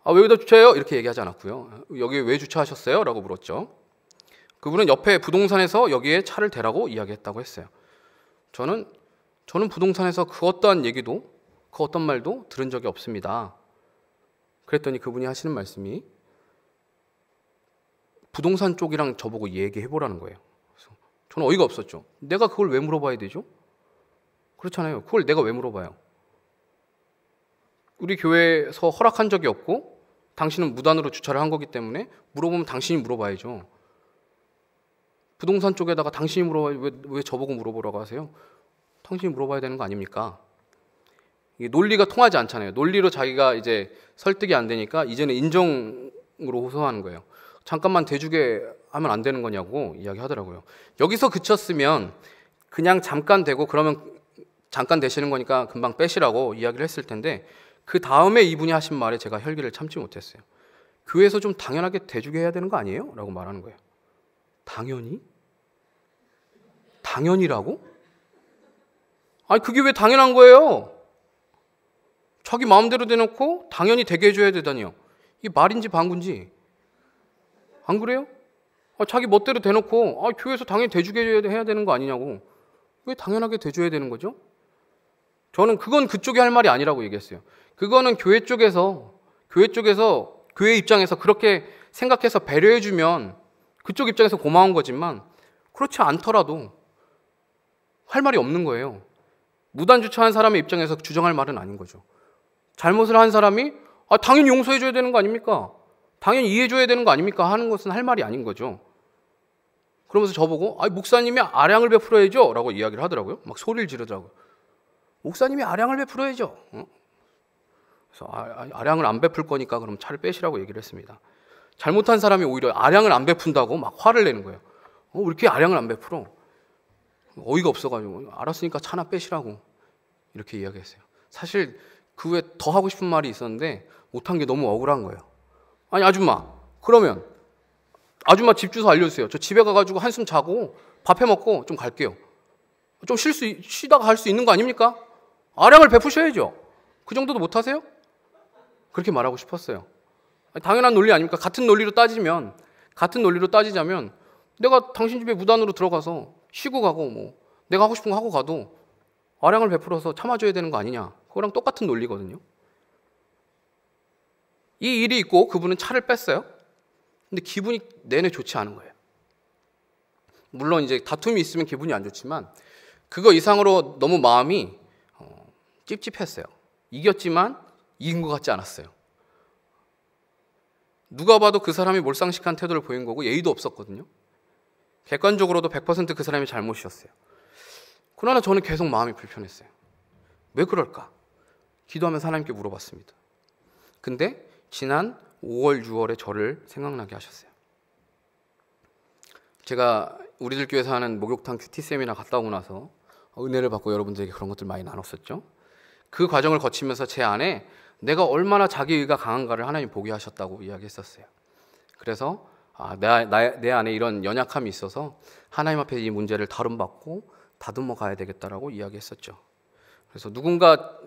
A: 왜 여기다 주차해요? 이렇게 얘기하지 않았고요. 여기에 왜 주차하셨어요? 라고 물었죠. 그분은 옆에 부동산에서 여기에 차를 대라고 이야기했다고 했어요. 저는 부동산에서 그 어떠한 얘기도 그 어떤 말도 들은 적이 없습니다. 그랬더니 그분이 하시는 말씀이 부동산 쪽이랑 저보고 얘기해보라는 거예요. 그래서 저는 어이가 없었죠. 내가 그걸 왜 물어봐야 되죠? 그렇잖아요. 그걸 내가 왜 물어봐요? 우리 교회에서 허락한 적이 없고 당신은 무단으로 주차를 한 거기 때문에 물어보면 당신이 물어봐야죠. 부동산 쪽에다가 당신이 물어봐야 왜 저보고 물어보라고 하세요? 당신이 물어봐야 되는 거 아닙니까? 이게 논리가 통하지 않잖아요. 논리로 자기가 이제 설득이 안 되니까 이제는 인정으로 호소하는 거예요. 잠깐만 대주게 하면 안 되는 거냐고 이야기하더라고요. 여기서 그쳤으면 그냥 잠깐 되고 그러면 잠깐 되시는 거니까 금방 빼시라고 이야기를 했을 텐데 그 다음에 이분이 하신 말에 제가 혈기를 참지 못했어요. 교회에서 좀 당연하게 대주게 해야 되는 거 아니에요? 라고 말하는 거예요. 당연히? 당연이라고? 아니 그게 왜 당연한 거예요? 자기 마음대로 대놓고 당연히 되게 해줘야 되다니요. 이게 말인지 방구인지 안 그래요? 자기 멋대로 대놓고 교회에서 당연히 대주게 해야 되는 거 아니냐고. 왜 당연하게 대줘야 되는 거죠? 저는 그건 그쪽이 할 말이 아니라고 얘기했어요. 그거는 교회 쪽에서 교회 입장에서 그렇게 생각해서 배려해주면 그쪽 입장에서 고마운 거지만 그렇지 않더라도 할 말이 없는 거예요. 무단 주차한 사람의 입장에서 주장할 말은 아닌 거죠. 잘못을 한 사람이 당연히 용서해줘야 되는 거 아닙니까? 당연히 이해해줘야 되는 거 아닙니까? 하는 것은 할 말이 아닌 거죠. 그러면서 저보고 목사님이 아량을 베풀어야죠 라고 이야기를 하더라고요. 막 소리를 지르더라고요. 목사님이 아량을 베풀어야죠. 그래서 아량을 안 베풀 거니까 그럼 차를 빼시라고 얘기를 했습니다. 잘못한 사람이 오히려 아량을 안 베푼다고 막 화를 내는 거예요. 왜 이렇게 아량을 안 베풀어? 어이가 없어가지고 알았으니까 차나 빼시라고 이렇게 이야기했어요. 사실 그 후에 더 하고 싶은 말이 있었는데 못한 게 너무 억울한 거예요. 아니 아줌마, 그러면 아줌마 집 주소 알려주세요. 저 집에 가가지고 한숨 자고 밥 해먹고 좀 갈게요. 좀 쉬다가 갈 수 있는 거 아닙니까? 아량을 베푸셔야죠. 그 정도도 못하세요? 그렇게 말하고 싶었어요. 당연한 논리 아닙니까? 같은 논리로 따지자면 내가 당신 집에 무단으로 들어가서 쉬고 가고 내가 하고 싶은 거 하고 가도 아량을 베풀어서 참아줘야 되는 거 아니냐. 그거랑 똑같은 논리거든요. 이 일이 있고 그분은 차를 뺐어요. 근데 기분이 내내 좋지 않은 거예요. 물론 이제 다툼이 있으면 기분이 안 좋지만 그거 이상으로 너무 마음이 찝찝했어요. 이겼지만 이긴 것 같지 않았어요. 누가 봐도 그 사람이 몰상식한 태도를 보인 거고 예의도 없었거든요. 객관적으로도 100% 그 사람이 잘못이었어요. 그러나 저는 계속 마음이 불편했어요. 왜 그럴까? 기도하면서 하나님께 물어봤습니다. 근데 지난 5월, 6월에 저를 생각나게 하셨어요. 제가 우리들 교회에서 하는 목욕탕 큐티 세미나 갔다 오고 나서 은혜를 받고 여러분들에게 그런 것들 많이 나눴었죠. 그 과정을 거치면서 제 안에 내가 얼마나 자기의가 강한가를 하나님 보게 하셨다고 이야기했었어요. 그래서 내 안에 이런 연약함이 있어서 하나님 앞에 이 문제를 다룸받고 다듬어 가야 되겠다라고 이야기했었죠. 그래서 누군가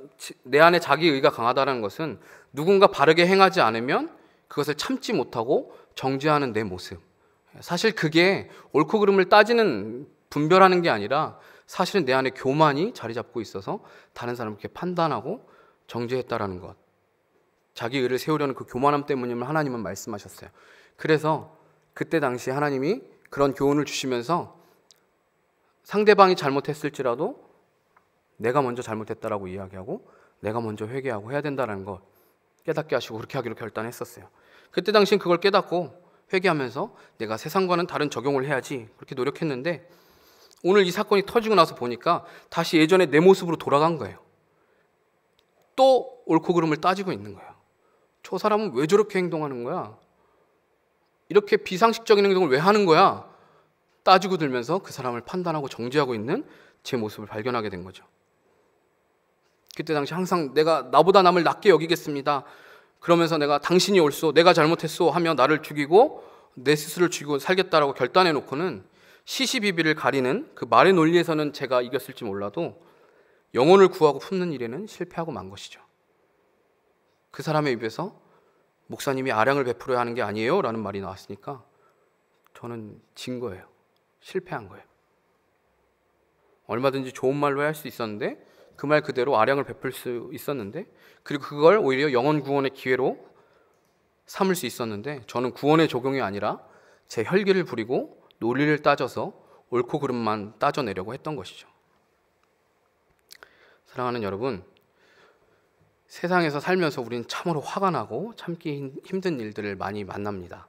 A: 내 안에 자기의가 강하다는 것은 누군가 바르게 행하지 않으면 그것을 참지 못하고 정죄하는 내 모습. 사실 그게 옳고 그름을 따지는 분별하는 게 아니라 사실은 내 안에 교만이 자리 잡고 있어서 다른 사람을 이렇게 판단하고 정죄했다라는 것. 자기 의를 세우려는 그 교만함 때문임을 하나님은 말씀하셨어요. 그래서 그때 당시 하나님이 그런 교훈을 주시면서 상대방이 잘못했을지라도 내가 먼저 잘못했다라고 이야기하고 내가 먼저 회개하고 해야 된다는 것 깨닫게 하시고 그렇게 하기로 결단했었어요. 그때 당시엔 그걸 깨닫고 회개하면서 내가 세상과는 다른 적용을 해야지 그렇게 노력했는데 오늘 이 사건이 터지고 나서 보니까 다시 예전에 내 모습으로 돌아간 거예요. 또 옳고 그름을 따지고 있는 거예요. 저 사람은 왜 저렇게 행동하는 거야? 이렇게 비상식적인 행동을 왜 하는 거야? 따지고 들면서 그 사람을 판단하고 정죄하고 있는 제 모습을 발견하게 된 거죠. 그때 당시 항상 내가 나보다 남을 낮게 여기겠습니다. 그러면서 내가 당신이 옳소, 내가 잘못했소 하며 나를 죽이고 내 스스로를 죽이고 살겠다라고 결단해 놓고는 시시비비를 가리는 그 말의 논리에서는 제가 이겼을지 몰라도 영혼을 구하고 품는 일에는 실패하고 만 것이죠. 그 사람의 입에서 목사님이 아량을 베풀어야 하는 게 아니에요 라는 말이 나왔으니까 저는 진 거예요. 실패한 거예요. 얼마든지 좋은 말로 할 수 있었는데 그 말 그대로 아량을 베풀 수 있었는데 그리고 그걸 오히려 영혼 구원의 기회로 삼을 수 있었는데 저는 구원의 적용이 아니라 제 혈기를 부리고 논리를 따져서 옳고 그름만 따져내려고 했던 것이죠. 사랑하는 여러분, 세상에서 살면서 우리는 참으로 화가 나고 참기 힘든 일들을 많이 만납니다.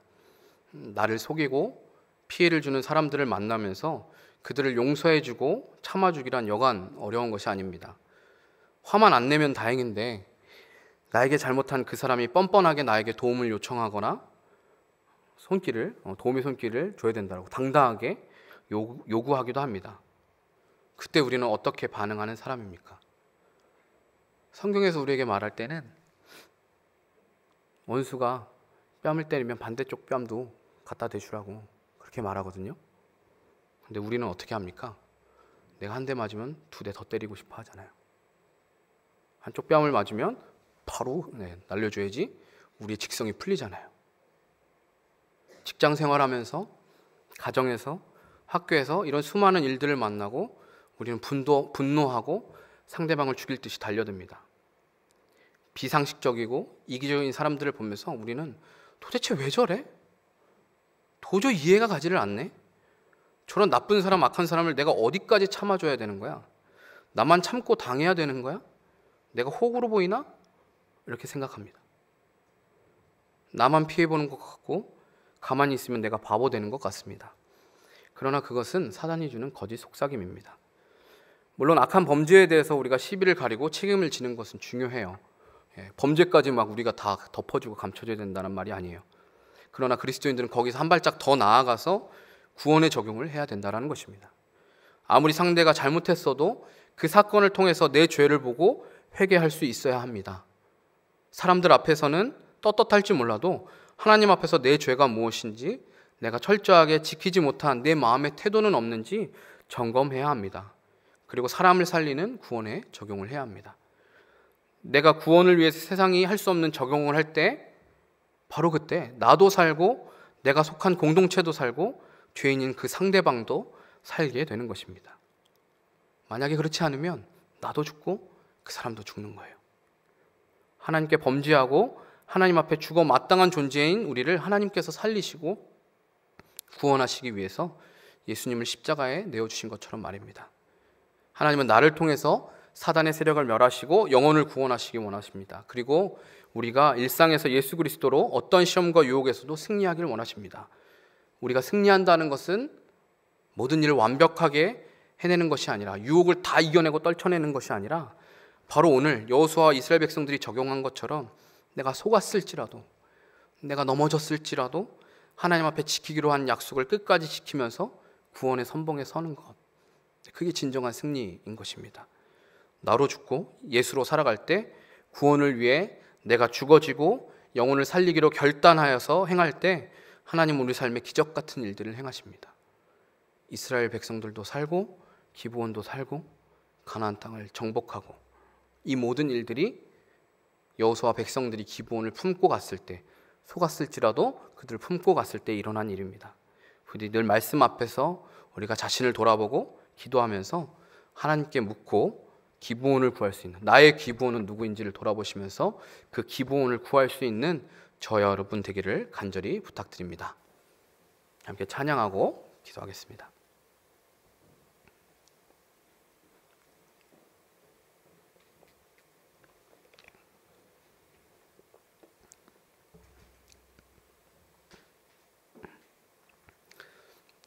A: 나를 속이고 피해를 주는 사람들을 만나면서 그들을 용서해주고 참아주기란 여간 어려운 것이 아닙니다. 화만 안 내면 다행인데 나에게 잘못한 그 사람이 뻔뻔하게 나에게 도움을 요청하거나 도움의 손길을 줘야 된다고 당당하게 요구하기도 합니다. 그때 우리는 어떻게 반응하는 사람입니까? 성경에서 우리에게 말할 때는 원수가 뺨을 때리면 반대쪽 뺨도 갖다 대주라고 그렇게 말하거든요. 근데 우리는 어떻게 합니까? 내가 한 대 맞으면 2대 더 때리고 싶어 하잖아요. 한쪽 뺨을 맞으면 바로 날려줘야지 우리의 직성이 풀리잖아요. 직장 생활하면서, 가정에서, 학교에서 이런 수많은 일들을 만나고 우리는 분노하고 상대방을 죽일 듯이 달려듭니다. 비상식적이고 이기적인 사람들을 보면서 우리는 도대체 왜 저래? 도저히 이해가 가지를 않네? 저런 나쁜 사람, 악한 사람을 내가 어디까지 참아줘야 되는 거야? 나만 참고 당해야 되는 거야? 내가 호구로 보이나? 이렇게 생각합니다. 나만 피해보는 것 같고 가만히 있으면 내가 바보 되는 것 같습니다. 그러나 그것은 사단이 주는 거짓 속삭임입니다. 물론 악한 범죄에 대해서 우리가 시비를 가리고 책임을 지는 것은 중요해요. 범죄까지 막 우리가 다 덮어주고 감춰줘야 된다는 말이 아니에요. 그러나 그리스도인들은 거기서 한 발짝 더 나아가서 구원의 적용을 해야 된다는 것입니다. 아무리 상대가 잘못했어도 그 사건을 통해서 내 죄를 보고 회개할 수 있어야 합니다. 사람들 앞에서는 떳떳할지 몰라도 하나님 앞에서 내 죄가 무엇인지, 내가 철저하게 지키지 못한 내 마음의 태도는 없는지 점검해야 합니다. 그리고 사람을 살리는 구원에 적용을 해야 합니다. 내가 구원을 위해서 세상이 할 수 없는 적용을 할 때 바로 그때 나도 살고 내가 속한 공동체도 살고 죄인인 그 상대방도 살게 되는 것입니다. 만약에 그렇지 않으면 나도 죽고 그 사람도 죽는 거예요. 하나님께 범죄하고 하나님 앞에 죽어 마땅한 존재인 우리를 하나님께서 살리시고 구원하시기 위해서 예수님을 십자가에 내어주신 것처럼 말입니다. 하나님은 나를 통해서 사단의 세력을 멸하시고 영혼을 구원하시기 원하십니다. 그리고 우리가 일상에서 예수 그리스도로 어떤 시험과 유혹에서도 승리하기를 원하십니다. 우리가 승리한다는 것은 모든 일을 완벽하게 해내는 것이 아니라, 유혹을 다 이겨내고 떨쳐내는 것이 아니라, 바로 오늘 여호수아와 이스라엘 백성들이 적용한 것처럼 내가 속았을지라도, 내가 넘어졌을지라도 하나님 앞에 지키기로 한 약속을 끝까지 지키면서 구원의 선봉에 서는 것, 그게 진정한 승리인 것입니다. 나로 죽고 예수로 살아갈 때, 구원을 위해 내가 죽어지고 영혼을 살리기로 결단하여서 행할 때 하나님은 우리 삶에 기적 같은 일들을 행하십니다. 이스라엘 백성들도 살고 기브온도 살고 가나안 땅을 정복하고, 이 모든 일들이 여호수아 백성들이 기브온을 품고 갔을 때, 속았을지라도 그들을 품고 갔을 때 일어난 일입니다. 부디 늘 말씀 앞에서 우리가 자신을 돌아보고 기도하면서 하나님께 묻고 기브온을 구할 수 있는, 나의 기브온은 누구인지를 돌아보시면서 그 기브온을 구할 수 있는 저와 여러분 되기를 간절히 부탁드립니다. 함께 찬양하고 기도하겠습니다.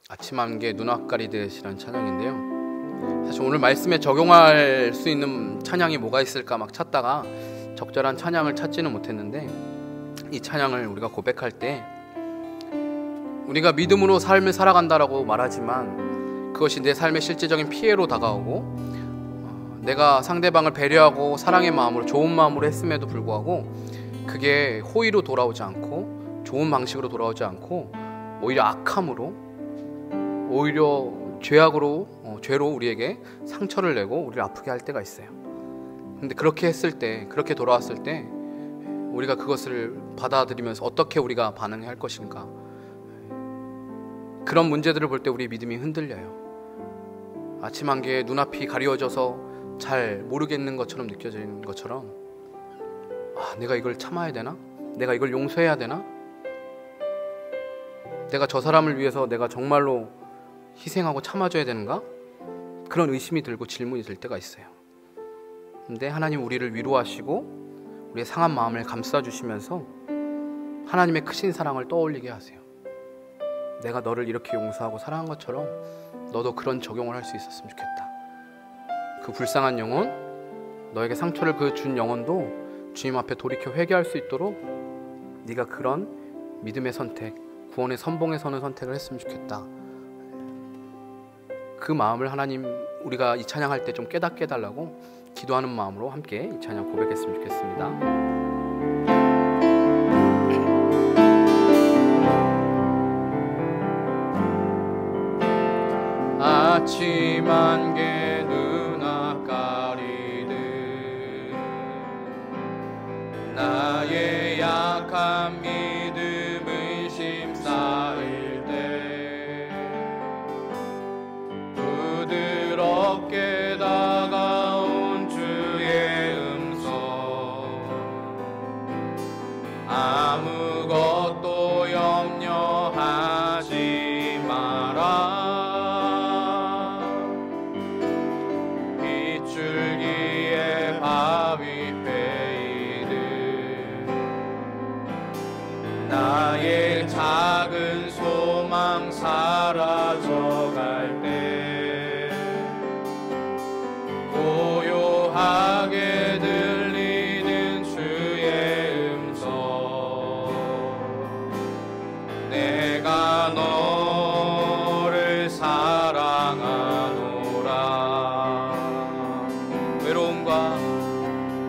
A: 아침 안개 눈앞 가리듯이라는 찬양인데요, 사실 오늘 말씀에 적용할 수 있는 찬양이 뭐가 있을까 막 찾다가 적절한 찬양을 찾지는 못했는데, 이 찬양을 우리가 고백할 때 우리가 믿음으로 삶을 살아간다라고 말하지만 그것이 내 삶의 실제적인 피해로 다가오고, 내가 상대방을 배려하고 사랑의 마음으로, 좋은 마음으로 했음에도 불구하고 그게 호의로 돌아오지 않고 좋은 방식으로 돌아오지 않고 오히려 악함으로, 오히려 죄로 우리에게 상처를 내고 우리를 아프게 할 때가 있어요. 근데 그렇게 했을 때, 그렇게 돌아왔을 때 우리가 그것을 받아들이면서 어떻게 우리가 반응해야 할 것인가, 그런 문제들을 볼 때 우리의 믿음이 흔들려요. 아침 안개에 눈앞이 가리워져서 잘 모르겠는 것처럼 느껴지는 것처럼, 내가 이걸 참아야 되나? 내가 이걸 용서해야 되나? 내가 저 사람을 위해서 내가 정말로 희생하고 참아줘야 되는가? 그런 의심이 들고 질문이 들 때가 있어요. 근데 하나님 우리를 위로하시고 우리의 상한 마음을 감싸주시면서 하나님의 크신 사랑을 떠올리게 하세요. 내가 너를 이렇게 용서하고 사랑한 것처럼 너도 그런 적용을 할 수 있었으면 좋겠다. 그 불쌍한 영혼, 너에게 상처를 준 영혼도 주님 앞에 돌이켜 회개할 수 있도록 네가 그런 믿음의 선택, 구원의 선봉에 서는 선택을 했으면 좋겠다. 그 마음을 하나님, 우리가 이 찬양할 때 좀 깨닫게 해달라고 기도하는 마음으로 함께 이 찬양 고백했으면 좋겠습니다. 아침 안개 눈앞 가리듯 나의 약한 믿음 의심 쌓일 때 부드럽게 다가온 주의 음성 아무것도 염려하지 마라 줄기에 바위 베이듯 나의 작은 소망 사라져갈 때 고요하게 들리는 주의 음성 내가 너를 사랑하노라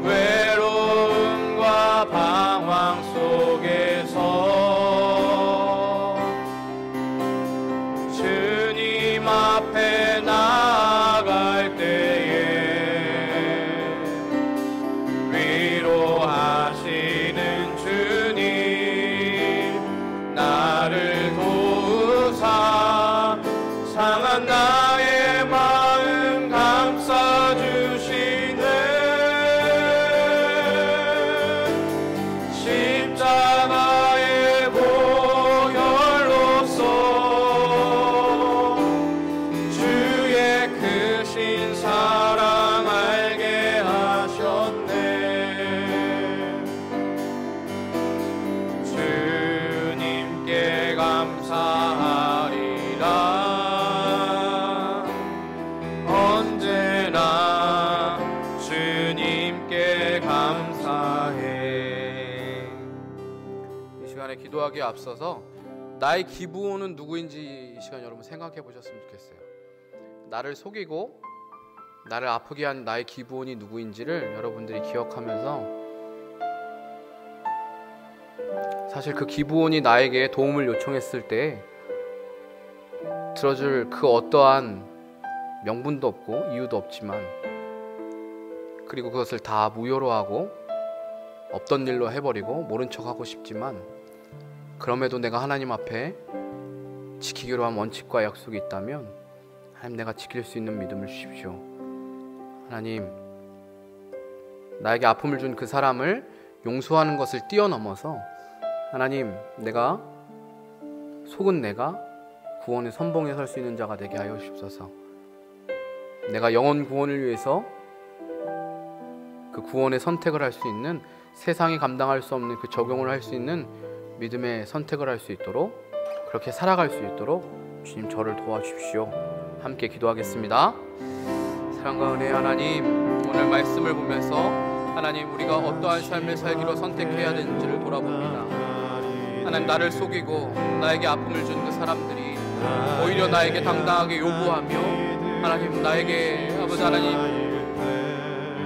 A: 외로움과 방황 속에서 주님 앞에 나아갈 때에 위로하시는 주님 나를 도우사 상한 나의 마음 감싸주시 십자가의 보혈로써 주의 크신 사랑 알게 하셨네 주님께 감사하리라 언제나 주님께 감사해. 기도하기에 앞서서 나의 기부원은 누구인지 이 시간 여러분 생각해 보셨으면 좋겠어요. 나를 속이고 나를 아프게 한 나의 기부원이 누구인지를 여러분들이 기억하면서 사실 그 기부원이 나에게 도움을 요청했을 때 들어줄 그 어떠한 명분도 없고 이유도 없지만 그리고 그것을 다 무효로 하고 없던 일로 해버리고 모른 척하고 싶지만 그럼에도 내가 하나님 앞에 지키기로 한 원칙과 약속이 있다면 하나님 내가 지킬 수 있는 믿음을 주십시오. 하나님 나에게 아픔을 준 그 사람을 용서하는 것을 뛰어넘어서 하나님 내가 속은 내가 구원의 선봉에 설 수 있는 자가 되게 하여 주옵소서. 내가 영혼 구원을 위해서 그 구원의 선택을 할 수 있는 세상이 감당할 수 없는 그 적용을 할 수 있는 믿음의 선택을 할 수 있도록 그렇게 살아갈 수 있도록 주님 저를 도와주십시오. 함께 기도하겠습니다. 사랑과 은혜의 하나님 오늘 말씀을 보면서 하나님 우리가 어떠한 삶을 살기로 선택해야 되는지를 돌아봅니다. 하나님 나를 속이고 나에게 아픔을 준 그 사람들이 오히려 나에게 당당하게 요구하며 하나님 나에게 아버지 하나님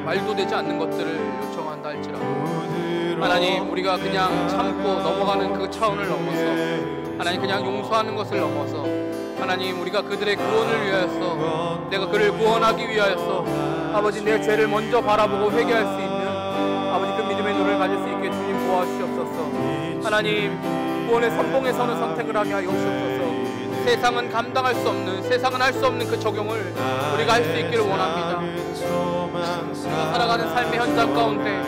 A: 말도 되지 않는 것들을 요청한다 할지라도 하나님 우리가 그냥 참고 넘어가는 그 차원을 넘어서 하나님 그냥 용서하는 것을 넘어서 하나님 우리가 그들의 구원을 위하여서 내가 그를 구원하기 위하여서 아버지 내 죄를 먼저 바라보고 회개할 수 있는 아버지 그 믿음의 눈을 가질 수 있게 주님 도와주시옵소서. 하나님 구원의 선봉에 서는 선택을 하게 하여 주옵소서. 세상은 감당할 수 없는 세상은 할 수 없는 그 적용을 우리가 할 수 있기를 원합니다. 우리가 살아가는 삶의 현장 가운데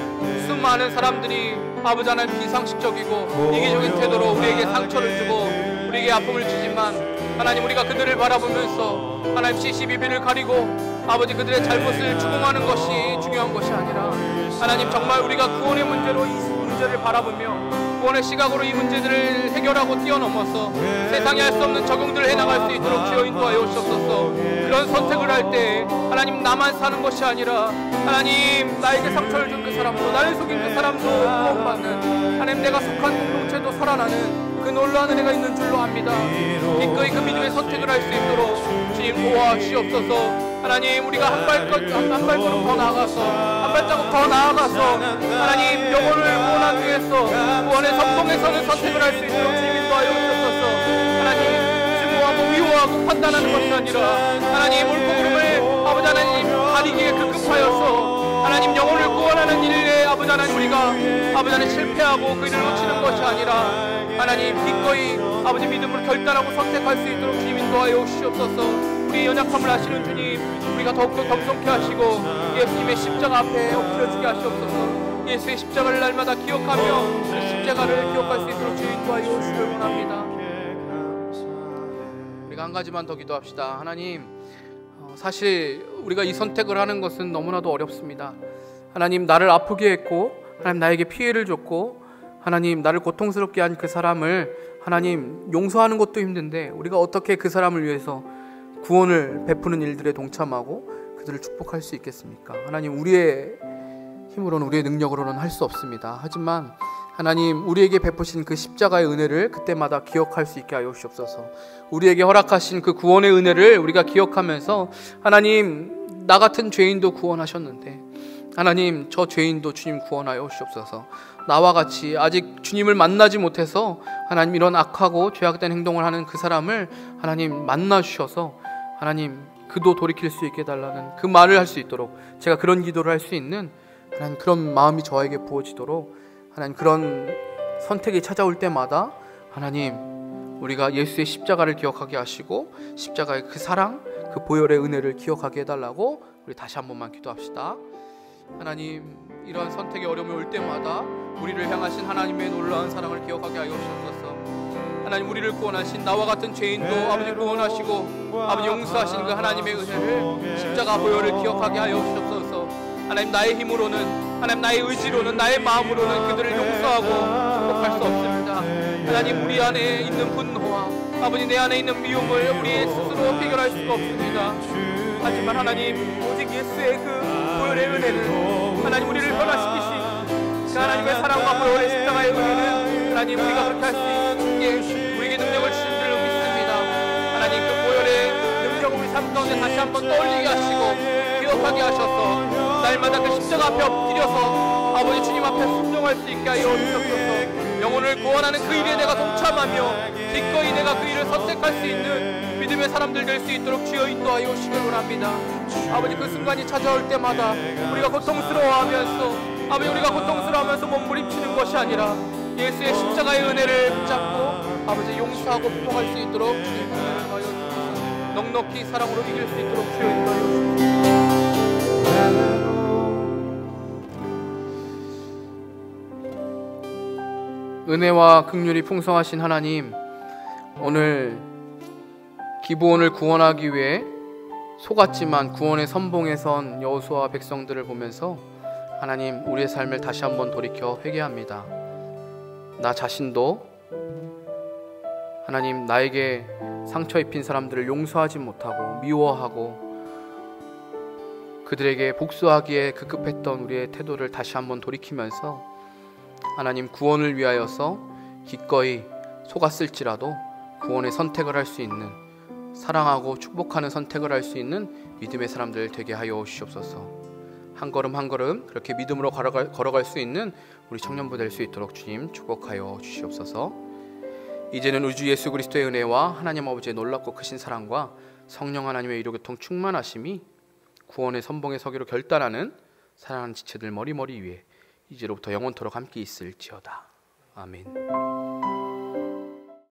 A: 수많은 사람들이 아버지 하나님 비상식적이고 이기적인 태도로 우리에게 상처를 주고 우리에게 아픔을 주지만 하나님 우리가 그들을 바라보면서 하나님 CCBB를 가리고 아버지 그들의 잘못을 추궁하는 것이 중요한 것이 아니라 하나님 정말 우리가 구원의 문제로 이 문제를 바라보며 구원의 시각으로 이 문제들을 해결하고 뛰어넘어서 세상에 할 수 없는 적용들을 해나갈 수 있도록 주여 인도하여 주옵소서. 그런 선택을 할 때 하나님 나만 사는 것이 아니라 하나님 나에게 상처를 준 그 사람도 나를 속인 그 사람도 구원받는 하나님 내가 속한 공동체도 살아나는 그 놀라운 은혜가 있는 줄로 압니다. 기꺼이 그 믿음의 선택을 할 수 있도록 주님 도와주시옵소서. 하나님 우리가 한 발걸음 더 나아가서 한 발자국 더 나아가서 하나님 영혼을 구원하기 위해서 구원의 선봉에서는 선택을 할 수 있도록 주님 인도하여 주옵소서. 하나님 증오하고 위호하고 판단하는 것이 아니라 하나님 옳고 그름을 아버지 하나님 가리기에 급급하여서 하나님 영혼을 구원하는 일에 아버지 하나님 우리가 아버지 하나님 실패하고 그 일을 놓치는 것이 아니라 하나님 기꺼이 아버지 믿음으로 결단하고 선택할 수 있도록 주님 인도하여 주시옵소서. 우리의 연약함을 아시는 주님 우리가 더욱더 겸손케 하시고 예수님의 십자가 앞에 엎드려지게 하시옵소서. 예수의 십자가를 날마다 기억하며 그 십자가를 기억할 수 있도록 주님 인도하여 주시길 원합니다. 우리가 한 가지만 더 기도합시다. 하나님 사실 우리가 이 선택을 하는 것은 너무나도 어렵습니다. 하나님 나를 아프게 했고 하나님 나에게 피해를 줬고 하나님 나를 고통스럽게 한 그 사람을 하나님 용서하는 것도 힘든데 우리가 어떻게 그 사람을 위해서 구원을 베푸는 일들에 동참하고 그들을 축복할 수 있겠습니까? 하나님 우리의 힘으로는 우리의 능력으로는 할 수 없습니다. 하지만 하나님 우리에게 베푸신 그 십자가의 은혜를 그때마다 기억할 수 있게 하여 주옵소서. 우리에게 허락하신 그 구원의 은혜를 우리가 기억하면서 하나님 나 같은 죄인도 구원하셨는데 하나님 저 죄인도 주님 구원하여 주옵소서. 나와 같이 아직 주님을 만나지 못해서 하나님 이런 악하고 죄악된 행동을 하는 그 사람을 하나님 만나 주셔서 하나님 그도 돌이킬 수 있게 해달라는 그 말을 할 수 있도록 제가 그런 기도를 할 수 있는 하나님 그런 마음이 저에게 부어지도록 하나님 그런 선택이 찾아올 때마다 하나님 우리가 예수의 십자가를 기억하게 하시고 십자가의 그 사랑 그 보혈의 은혜를 기억하게 해달라고 우리 다시 한 번만 기도합시다. 하나님 이러한 선택의 어려움이 올 때마다 우리를 향하신 하나님의 놀라운 사랑을 기억하게 하여 주옵소서. 하나님 우리를 구원하신 나와 같은 죄인도 아버지 구원하시고 아버지 용서하신 그 하나님의 은혜를 십자가 보혈을 기억하게 하여 주옵소서. 하나님 나의 힘으로는 하나님 나의 의지로는 나의 마음으로는 그들을 용서하고 축복할 수 없습니다. 하나님 우리 안에 있는 분노와 아버지 내 안에 있는 미움을 우리 스스로 해결할 수가 없습니다. 하지만 하나님 오직 예수의 그 보혈의 은혜는 하나님 우리를 변화시키신 그 하나님의 사랑과 보혈의 십자가의 은혜는 하나님 우리가 그렇게 할 수 있게 우리에게 능력을 주신 줄로 믿습니다. 하나님 그 보혈의 능력을 우리 삶 가운데 다시 한번 떠올리게 하시고 기억하게 하셔서 날마다 그 십자가 앞에 엎드려서 아버지 주님 앞에 순종할 수 있게 하여 주옵소서. 영혼을 구원하는 그 일에 내가 동참하며 기꺼이 내가 그 일을 선택할 수 있는 믿음의 사람들 될 수 있도록 주여 인도하여 주시길 원합니다. 아버지 그 순간이 찾아올 때마다 우리가 고통스러워하면서 아버지 우리가 고통스러워하면서 몸부림치는 것이 아니라 예수의 십자가의 은혜를 붙잡고 아버지 용서하고 복종할 수 있도록 주님 은혜를 하여 주옵소서. 넉넉히 사랑으로 이길 수 있도록 주여 인도하여 주옵소서. 은혜와 긍휼이 풍성하신 하나님, 오늘 기브온을 구원하기 위해 속았지만 구원의 선봉에 선 여호수아와 백성들을 보면서 하나님 우리의 삶을 다시 한번 돌이켜 회개합니다. 나 자신도 하나님 나에게 상처 입힌 사람들을 용서하지 못하고 미워하고 그들에게 복수하기에 급급했던 우리의 태도를 다시 한번 돌이키면서 하나님 구원을 위하여서 기꺼이 속았을지라도 구원의 선택을 할 수 있는 사랑하고 축복하는 선택을 할 수 있는 믿음의 사람들 되게 하여 주시옵소서. 한 걸음 한 걸음 그렇게 믿음으로 걸어갈 수 있는 우리 청년부 될 수 있도록 주님 축복하여 주시옵소서. 이제는 우주 예수 그리스도의 은혜와 하나님 아버지의 놀랍고 크신 사랑과 성령 하나님의 이로교통 충만하심이 구원의 선봉에 서기로 결단하는 사랑하는 지체들 머리머리 위에 이제로부터 영원토록 함께 있을지어다. 아멘.